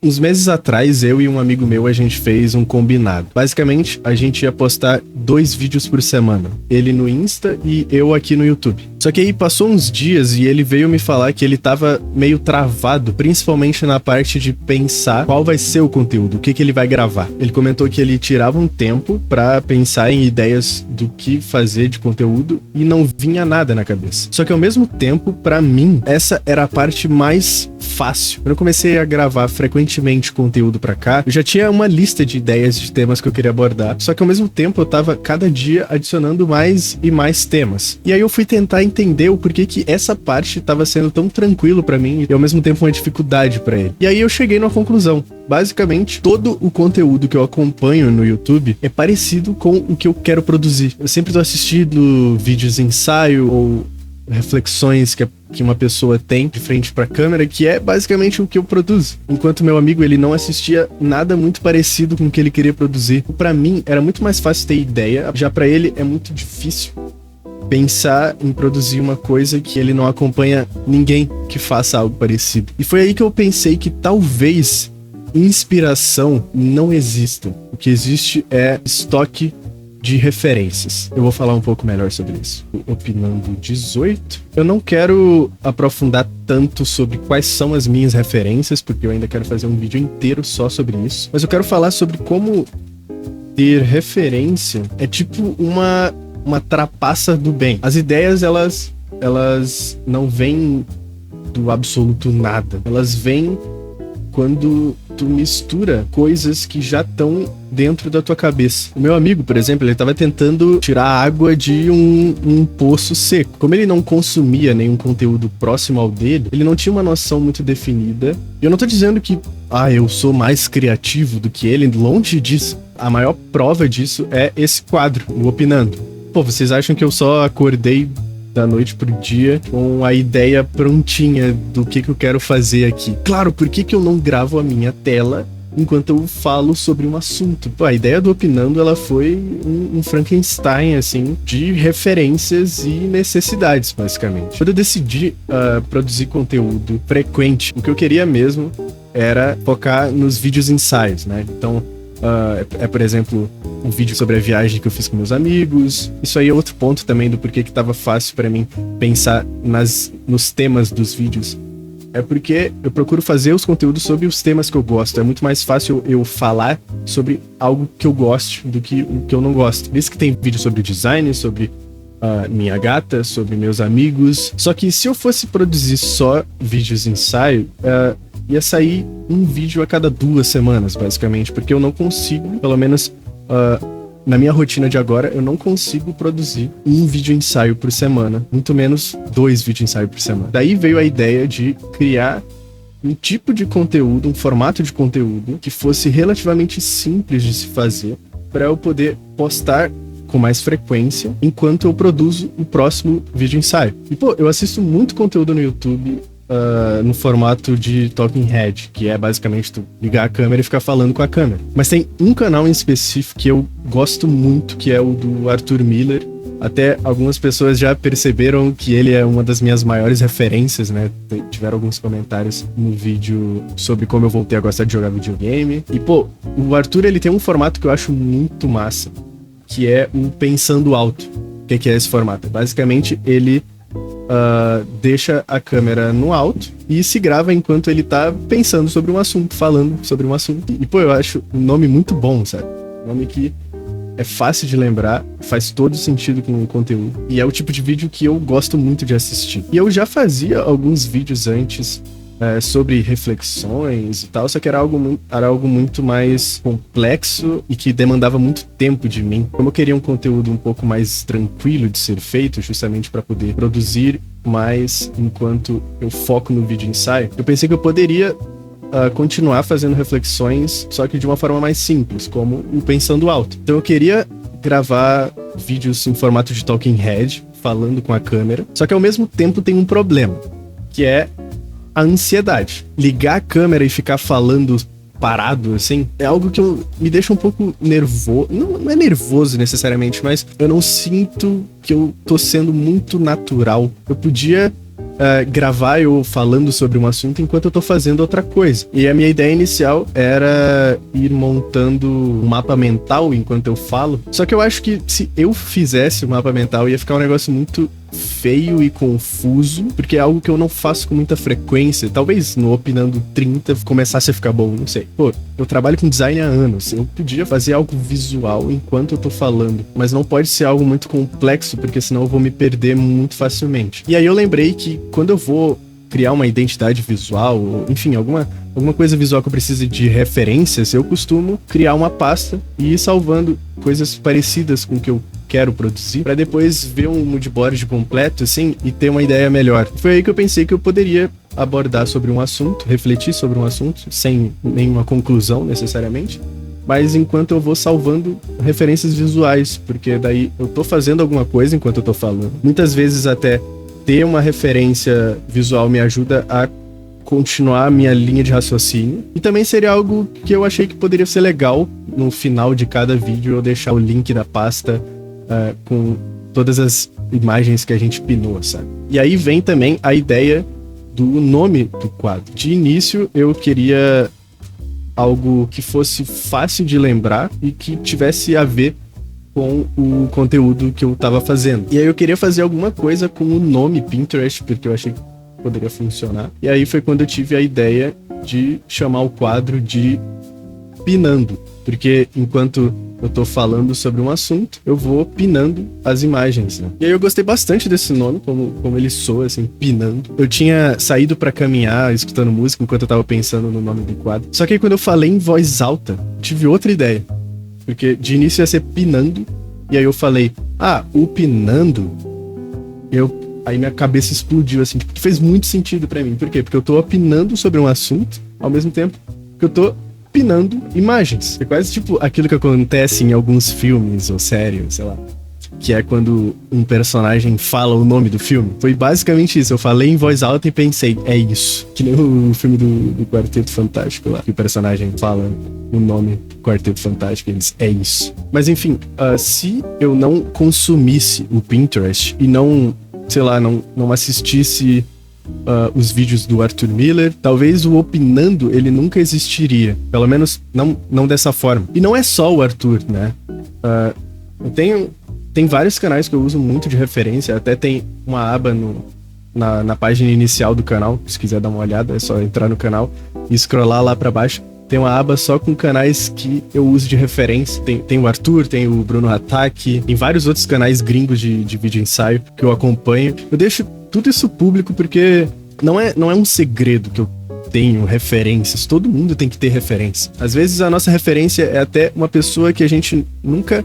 Uns meses atrás, eu e um amigo meu, a gente fez um combinado. Basicamente, a gente ia postar 2 vídeos por semana. Ele no Insta e eu aqui no YouTube. Só que aí passou uns dias e ele veio me falar que ele tava meio travado, principalmente na parte de pensar qual vai ser o conteúdo, o que ele vai gravar. Ele comentou que ele tirava um tempo pra pensar em ideias do que fazer de conteúdo e não vinha nada na cabeça. Só que ao mesmo tempo, pra mim, essa era a parte mais fácil. Quando eu comecei a gravar frequentemente conteúdo pra cá, eu já tinha uma lista de ideias de temas que eu queria abordar, só que ao mesmo tempo eu tava cada dia adicionando mais e mais temas. E aí eu fui tentar entender o porquê que essa parte tava sendo tão tranquilo pra mim e ao mesmo tempo uma dificuldade pra ele. E aí eu cheguei numa conclusão. Basicamente, todo o conteúdo que eu acompanho no YouTube é parecido com o que eu quero produzir. Eu sempre tô assistindo vídeos ensaio ou reflexões que uma pessoa tem de frente pra câmera, que é basicamente o que eu produzo. Enquanto meu amigo, ele não assistia nada muito parecido com o que ele queria produzir. Pra mim, era muito mais fácil ter ideia, já pra ele é muito difícil pensar em produzir uma coisa que ele não acompanha ninguém que faça algo parecido. E foi aí que eu pensei que talvez inspiração não exista. O que existe é estoque de referências. Eu vou falar um pouco melhor sobre isso. Opinando 18. Eu não quero aprofundar tanto sobre quais são as minhas referências, porque eu ainda quero fazer um vídeo inteiro só sobre isso. Mas eu quero falar sobre como ter referência é tipo uma trapaça do bem. As ideias, elas não vêm do absoluto nada. Elas vêm quando tu mistura coisas que já estão dentro da tua cabeça. O meu amigo, por exemplo, ele estava tentando tirar água de um poço seco. Como ele não consumia nenhum conteúdo próximo ao dele, ele não tinha uma noção muito definida. E eu não tô dizendo que, eu sou mais criativo do que ele, longe disso. A maior prova disso é esse quadro, o Opinando. Pô, vocês acham que eu só acordei da noite pro dia com a ideia prontinha do que eu quero fazer aqui? Claro, por que eu não gravo a minha tela enquanto eu falo sobre um assunto? Pô, a ideia do Opinando, ela foi um Frankenstein, assim, de referências e necessidades, basicamente. Quando eu decidi produzir conteúdo frequente, o que eu queria mesmo era focar nos vídeos ensaios, né? Então, por exemplo, um vídeo sobre a viagem que eu fiz com meus amigos. Isso aí é outro ponto também do porquê que tava fácil pra mim pensar nos temas dos vídeos. É porque eu procuro fazer os conteúdos sobre os temas que eu gosto. É muito mais fácil eu falar sobre algo que eu gosto do que o que eu não gosto. Por isso que tem vídeo sobre design, sobre minha gata, sobre meus amigos. Só que se eu fosse produzir só vídeos ensaio, ia sair um vídeo a cada 2 semanas, basicamente, porque eu não consigo, pelo menos na minha rotina de agora, eu não consigo produzir um vídeo ensaio por semana, muito menos 2 vídeos ensaio por semana. Daí veio a ideia de criar um tipo de conteúdo, um formato de conteúdo que fosse relativamente simples de se fazer, para eu poder postar com mais frequência enquanto eu produzo o próximo vídeo ensaio. E pô, eu assisto muito conteúdo no YouTube no formato de Talking Head, que é basicamente tu ligar a câmera e ficar falando com a câmera. Mas tem um canal em específico que eu gosto muito, que é o do Arthur Miller. Até algumas pessoas já perceberam que ele é uma das minhas maiores referências, né? Tiveram alguns comentários no vídeo sobre como eu voltei a gostar de jogar videogame. E pô, o Arthur, ele tem um formato que eu acho muito massa, que é o Pensando Alto. O que é esse formato? Basicamente, ele deixa a câmera no alto e se grava enquanto ele tá pensando sobre um assunto, falando sobre um assunto. E pô, eu acho um nome muito bom, sabe? Um nome que é fácil de lembrar, faz todo sentido com o conteúdo. E é o tipo de vídeo que eu gosto muito de assistir. E eu já fazia alguns vídeos antes sobre reflexões e tal, só que era algo muito mais complexo e que demandava muito tempo de mim. Como eu queria um conteúdo um pouco mais tranquilo de ser feito, justamente para poder produzir mais enquanto eu foco no vídeo ensaio, eu pensei que eu poderia continuar fazendo reflexões, só que de uma forma mais simples, como o Pensando Alto. Então eu queria gravar vídeos em formato de Talking Head, falando com a câmera, só que ao mesmo tempo tem um problema, que é a ansiedade. Ligar a câmera e ficar falando parado, assim, é algo que me deixa um pouco nervoso. Não é nervoso necessariamente, mas eu não sinto que eu tô sendo muito natural. Eu podia gravar eu falando sobre um assunto enquanto eu tô fazendo outra coisa. E a minha ideia inicial era ir montando um mapa mental enquanto eu falo. Só que eu acho que se eu fizesse o mapa mental ia ficar um negócio muito feio e confuso, porque é algo que eu não faço com muita frequência. Talvez no Opinando 30 começasse a ficar bom, não sei. Pô, eu trabalho com design há anos, eu podia fazer algo visual enquanto eu tô falando, mas não pode ser algo muito complexo, porque senão eu vou me perder muito facilmente. E aí eu lembrei que quando eu vou criar uma identidade visual, ou, enfim, alguma coisa visual que eu precise de referências, eu costumo criar uma pasta e ir salvando coisas parecidas com o que eu quero produzir, para depois ver um moodboard completo, assim, e ter uma ideia melhor. Foi aí que eu pensei que eu poderia abordar sobre um assunto, refletir sobre um assunto, sem nenhuma conclusão, necessariamente, mas enquanto eu vou salvando referências visuais, porque daí eu tô fazendo alguma coisa enquanto eu tô falando. Muitas vezes até ter uma referência visual me ajuda a continuar a minha linha de raciocínio. E também seria algo que eu achei que poderia ser legal no final de cada vídeo eu deixar o link da pasta com todas as imagens que a gente pinou, sabe? E aí vem também a ideia do nome do quadro. De início eu queria algo que fosse fácil de lembrar e que tivesse a ver com o conteúdo que eu tava fazendo. E aí eu queria fazer alguma coisa com o nome Pinterest, porque eu achei que poderia funcionar. E aí foi quando eu tive a ideia de chamar o quadro de Pinando, porque enquanto eu tô falando sobre um assunto, eu vou pinando as imagens, né? E aí eu gostei bastante desse nome, como ele soa, assim, Pinando. Eu tinha saído pra caminhar, escutando música, enquanto eu tava pensando no nome do quadro. Só que aí quando eu falei em voz alta, tive outra ideia. Porque de início ia ser Pinando, e aí eu falei, o Pinando, aí minha cabeça explodiu, assim, porque fez muito sentido pra mim. Por quê? Porque eu tô opinando sobre um assunto, ao mesmo tempo que eu tô pinando imagens. É quase tipo aquilo que acontece em alguns filmes ou séries, sei lá, que é quando um personagem fala o nome do filme. Foi basicamente isso. Eu falei em voz alta e pensei, é isso. Que nem o filme do Quarteto Fantástico lá, que o personagem fala o nome do Quarteto Fantástico e eles, é isso. Mas enfim, se eu não consumisse o Pinterest e não, sei lá, não assistisse os vídeos do Arthur Miller, talvez o Opinando ele nunca existiria. Pelo menos não dessa forma. E não é só o Arthur, né? Tem vários canais que eu uso muito de referência. Até tem uma aba na página inicial do canal. Se quiser dar uma olhada, é só entrar no canal e scrollar lá pra baixo. Tem uma aba só com canais que eu uso de referência. Tem o Arthur, tem o Bruno Hatak, tem vários outros canais gringos de vídeo ensaio que eu acompanho. Eu deixo tudo isso público porque não é um segredo que eu tenho referências. Todo mundo tem que ter referência. Às vezes a nossa referência é até uma pessoa que a gente nunca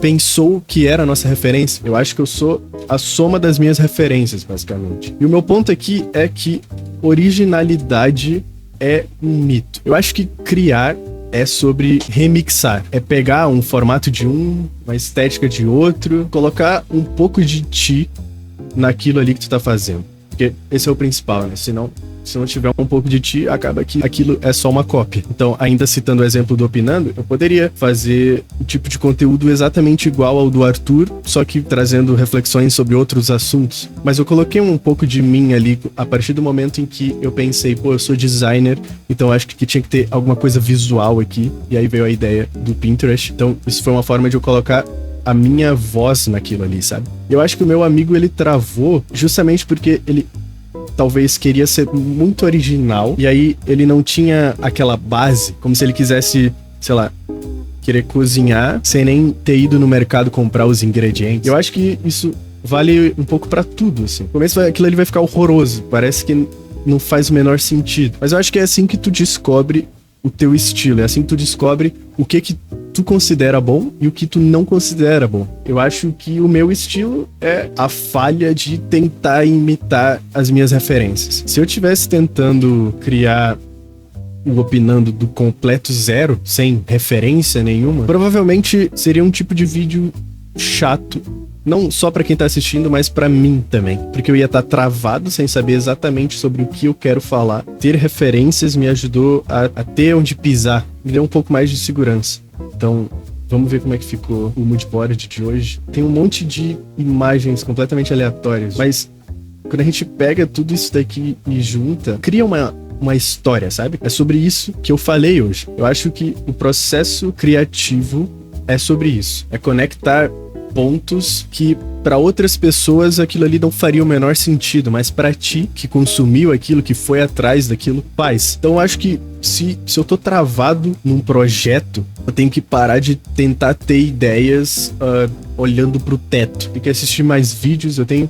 pensou que era a nossa referência. Eu acho que eu sou a soma das minhas referências, basicamente. E o meu ponto aqui é que originalidade é um mito. Eu acho que criar é sobre remixar. É pegar um formato de uma estética de outro, colocar um pouco de ti naquilo ali que tu tá fazendo. Porque esse é o principal, né? Se não tiver um pouco de ti, acaba que aquilo é só uma cópia. Então, ainda citando o exemplo do Opinando, eu poderia fazer um tipo de conteúdo exatamente igual ao do Arthur, só que trazendo reflexões sobre outros assuntos. Mas eu coloquei um pouco de mim ali a partir do momento em que eu pensei, eu sou designer, então acho que tinha que ter alguma coisa visual aqui. E aí veio a ideia do Pinterest. Então, isso foi uma forma de eu colocar a minha voz naquilo ali, sabe? Eu acho que o meu amigo, ele travou justamente porque ele talvez queria ser muito original, e aí ele não tinha aquela base, como se ele quisesse, sei lá, querer cozinhar sem nem ter ido no mercado comprar os ingredientes. Eu acho que isso vale um pouco pra tudo, assim. No começo aquilo ali vai ficar horroroso, parece que não faz o menor sentido. Mas eu acho que é assim que tu descobre o teu estilo, é assim que tu descobre o que tu considera bom e o que tu não considera bom. Eu acho que o meu estilo é a falha de tentar imitar as minhas referências. Se eu estivesse tentando criar o Opinando do completo zero, sem referência nenhuma, provavelmente seria um tipo de vídeo chato, não só pra quem tá assistindo, mas pra mim também, porque eu ia estar travado sem saber exatamente sobre o que eu quero falar. Ter referências me ajudou a ter onde pisar, me deu um pouco mais de segurança. Então, vamos ver como é que ficou o moodboard de hoje. Tem um monte de imagens completamente aleatórias, mas quando a gente pega tudo isso daqui e junta, cria uma história, sabe? É sobre isso que eu falei hoje. Eu acho que o processo criativo é sobre isso. É conectar pontos que para outras pessoas aquilo ali não faria o menor sentido, mas para ti, que consumiu aquilo, que foi atrás daquilo, faz. Então eu acho que se eu tô travado num projeto, eu tenho que parar de tentar ter ideias olhando pro teto. Tenho que assistir mais vídeos, eu tenho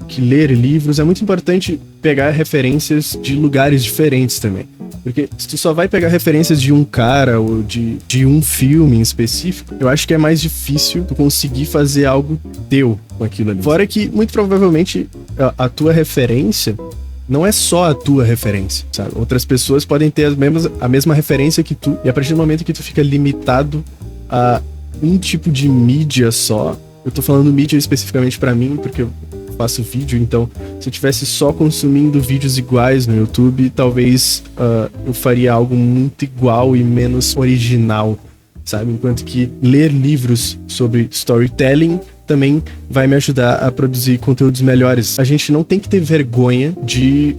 que ler livros. É muito importante pegar referências de lugares diferentes também. Porque se tu só vai pegar referências de um cara ou de um filme em específico, eu acho que é mais difícil tu conseguir fazer algo teu com aquilo ali. Fora que, muito provavelmente, a tua referência não é só a tua referência, sabe? Outras pessoas podem ter a mesma referência que tu, e a partir do momento que tu fica limitado a um tipo de mídia só, eu tô falando mídia especificamente pra mim, porque eu faço vídeo, então se eu tivesse só consumindo vídeos iguais no YouTube, talvez eu faria algo muito igual e menos original, sabe? Enquanto que ler livros sobre storytelling também vai me ajudar a produzir conteúdos melhores. A gente não tem que ter vergonha de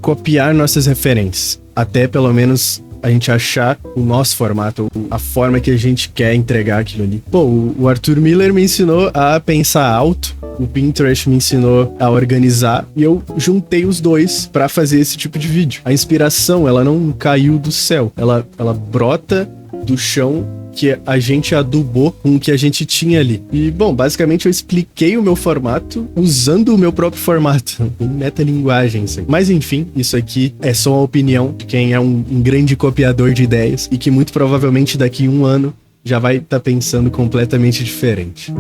copiar nossas referências, até pelo menos a gente achar o nosso formato, a forma que a gente quer entregar aquilo ali. Pô, o Arthur Miller me ensinou a pensar alto, o Pinterest me ensinou a organizar, e eu juntei os dois pra fazer esse tipo de vídeo. A inspiração, ela não caiu do céu, ela brota do chão que a gente adubou com o que a gente tinha ali. E, bom, basicamente eu expliquei o meu formato usando o meu próprio formato, em metalinguagem, assim. Mas, enfim, isso aqui é só uma opinião de quem é um grande copiador de ideias e que muito provavelmente daqui a um ano já vai estar pensando completamente diferente.